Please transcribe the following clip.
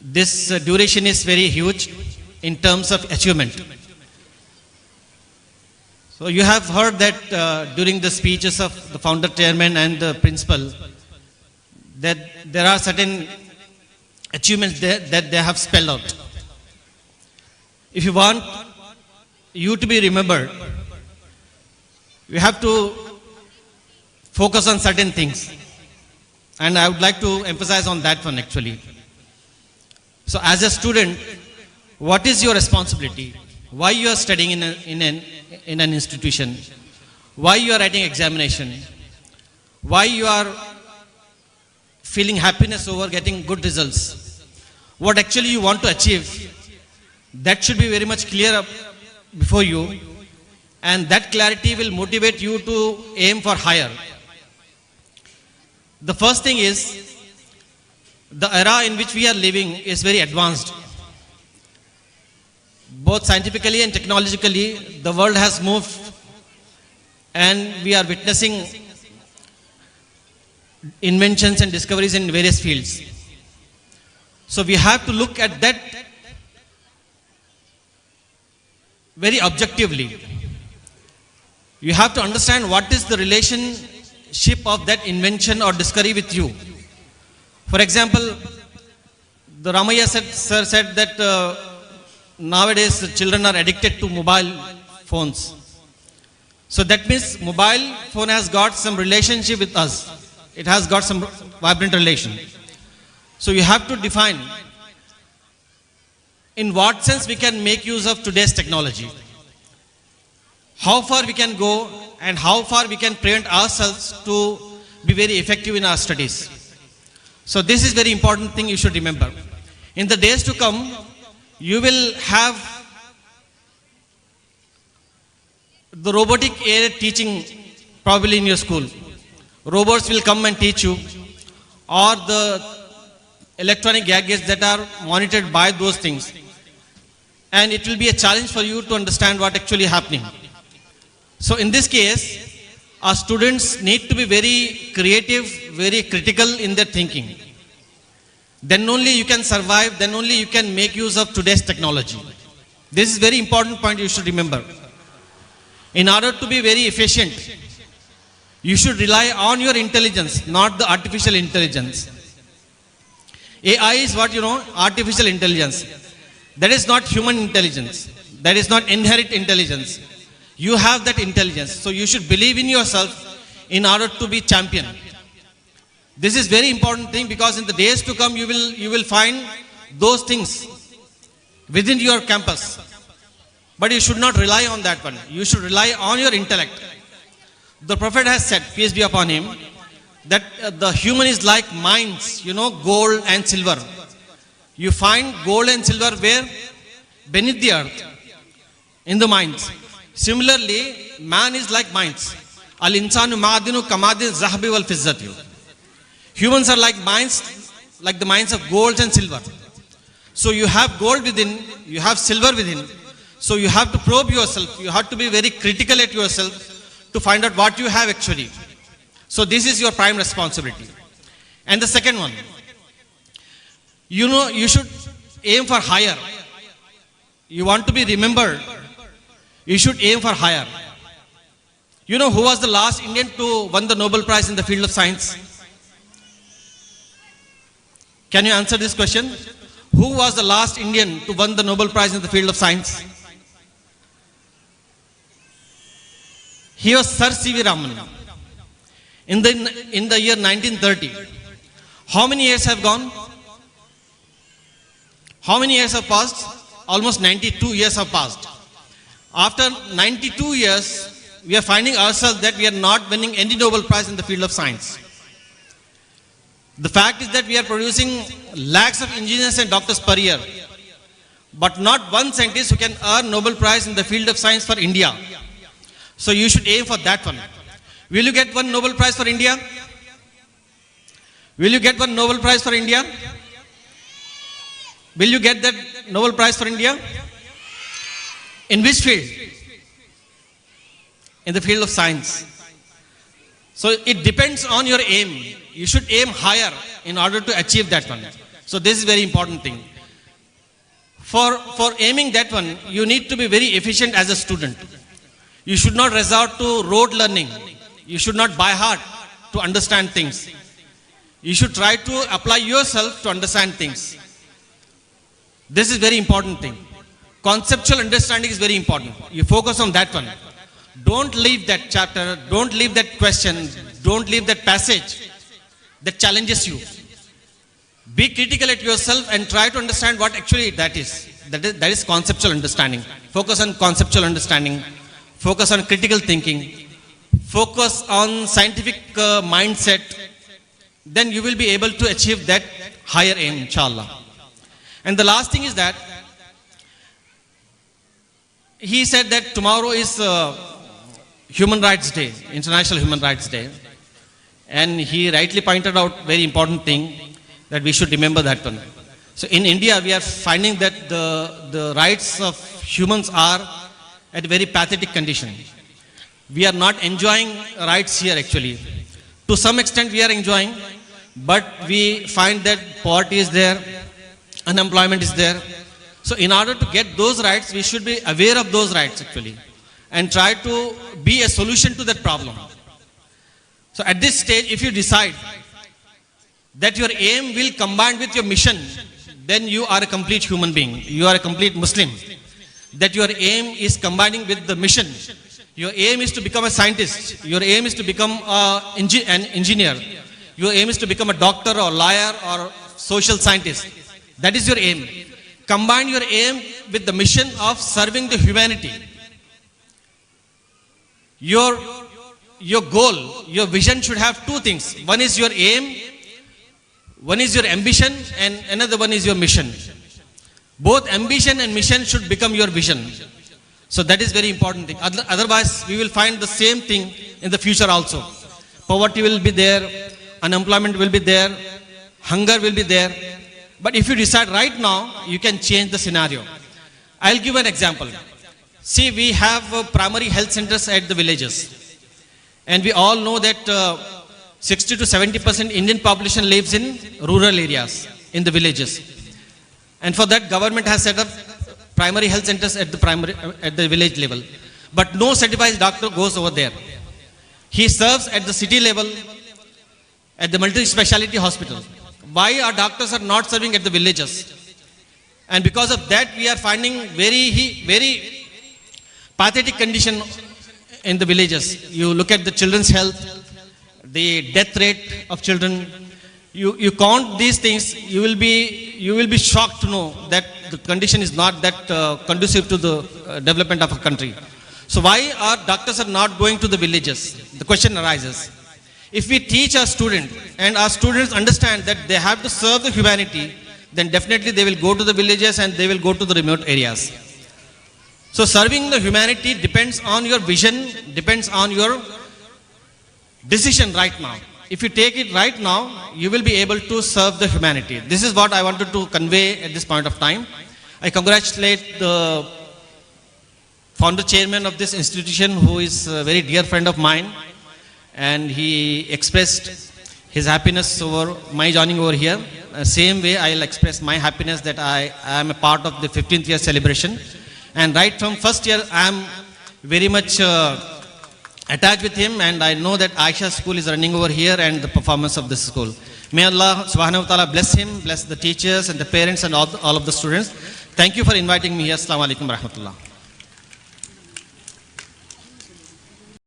this duration is very huge in terms of achievement. So you have heard that during the speeches of the founder chairman and the principal, that there are certain achievements that they have spelled out. If you want you to be remembered, you have to focus on certain things. And I would like to emphasize on that one actually. So as a student, what is your responsibility? Why you are studying in an institution? Why you are writing examination? Why you are feeling happiness over getting good results? What actually you want to achieve? That should be very much clear before you, and that clarity will motivate you to aim for higher. The first thing is, the era in which we are living is very advanced. Both scientifically and technologically, the world has moved, and we are witnessing inventions and discoveries in various fields. So we have to look at that very objectively. You have to understand what is the relationship of that invention or discovery with you. For example, the Ramaya sir said that nowadays the children are addicted to mobile phones. So that means mobile phone has got some relationship with us. It has got some vibrant relation. So you have to define in what sense we can make use of today's technology. How far we can go and how far we can prevent ourselves to be very effective in our studies. So this is very important thing you should remember. In the days to come, you will have the robotic aided teaching probably in your school. Robots will come and teach you, or the electronic gadgets that are monitored by those things. And it will be a challenge for you to understand what actually happening. So in this case, our students need to be very creative, very critical in their thinking. Then only you can survive, then only you can make use of today's technology. This is very important point you should remember. In order to be very efficient, you should rely on your intelligence, not the artificial intelligence. AI is what you know, artificial intelligence. That is not human intelligence. That is not inherent intelligence. You have that intelligence. So you should believe in yourself in order to be champion. This is very important thing, because in the days to come you will find those things within your campus. But you should not rely on that one. You should rely on your intellect. The Prophet has said, peace be upon him, that the human is like mines, you know, gold and silver. You find gold and silver where? Beneath the earth, in the mines. Similarly, man is like mines. Al insanu ma'adinu kamadin zahabi wal fizzati. Humans are like mines, like the mines of gold and silver. So you have gold within, you have silver within. So you have to probe yourself. You have to be very critical at yourself to find out what you have actually. So this is your prime responsibility. And the second one, you know, you should aim for higher. You want to be remembered, you should aim for higher. You know who was the last Indian to win the Nobel Prize in the field of science? Can you answer this question? Who was the last Indian to win the Nobel Prize in the field of science? He was Sir C.V. Raman. In the year 1930. How many years have gone? How many years have passed? Almost 92 years have passed. After 92 years, we are finding ourselves that we are not winning any Nobel Prize in the field of science. The fact is that we are producing lakhs of engineers and doctors per year, but not one scientist who can earn Nobel Prize in the field of science for India. So you should aim for that one. Will you get one Nobel Prize for India? Will you get one Nobel Prize for India? Will you get that Nobel Prize for India? In which field? In the field of science. So it depends on your aim. You should aim higher in order to achieve that one. So this is very important thing. For aiming that one, you need to be very efficient as a student. You should not resort to rote learning. You should not by heart to understand things. You should try to apply yourself to understand things. This is very important thing. Conceptual understanding is very important. You focus on that one. Don't leave that chapter, don't leave that question, don't leave that passage that challenges you. Be critical at yourself and try to understand what actually that is. That is conceptual understanding. Focus on conceptual understanding. Focus on critical thinking. Focus on scientific mindset. Then you will be able to achieve that higher aim, inshallah. And the last thing is that he said that tomorrow is Human Rights Day, International Human Rights Day. And he rightly pointed out very important thing that we should remember that one. So in India, we are finding that the rights of humans are at a very pathetic condition. We are not enjoying rights here actually. To some extent we are enjoying, but we find that poverty is there, unemployment is there. So in order to get those rights, we should be aware of those rights actually and try to be a solution to that problem. So at this stage, if you decide that your aim will combine with your mission, then you are a complete human being. You are a complete Muslim. That your aim is combining with the mission. Your aim is to become a scientist. Your aim is to become an engineer. Your aim is to become a doctor or lawyer or social scientist. That is your aim. Combine your aim with the mission of serving the humanity. Your goal, your vision should have two things. One is your aim, one is your ambition, and another one is your mission. Both ambition and mission should become your vision. So that is very important thing. Otherwise, we will find the same thing in the future also. Poverty will be there, unemployment will be there, hunger will be there. But if you decide right now, you can change the scenario. I'll give an example. See, we have primary health centers at the villages. And we all know that 60 to 70% Indian population lives in rural areas, in the villages. And for that, government has set up primary health centers at the village level. But no certified doctor goes over there. He serves at the city level, at the multi-speciality hospital. Why our doctors are not serving at the villages? And because of that, we are finding very pathetic condition in the villages. You look at the children's health, the death rate of children. You count these things, you will be shocked to know that the condition is not that conducive to the development of a country. So why our doctors are not going to the villages? The question arises. If we teach our student and our students understand that they have to serve the humanity, then definitely they will go to the villages and they will go to the remote areas. So serving the humanity depends on your vision, depends on your decision right now. If you take it right now, you will be able to serve the humanity. This is what I wanted to convey at this point of time. I congratulate the founder chairman of this institution, who is a very dear friend of mine, and he expressed his happiness over my joining over here. Same way I'll express my happiness that I am a part of the 15th year celebration. And right from first year, I am very much attached with him, and I know that Ayesha school is running over here and the performance of this school. May Allah subhanahu wa ta'ala bless him, bless the teachers and the parents and all of the students. Thank you for inviting me here. Assalamu alaikum wa rahmatullah.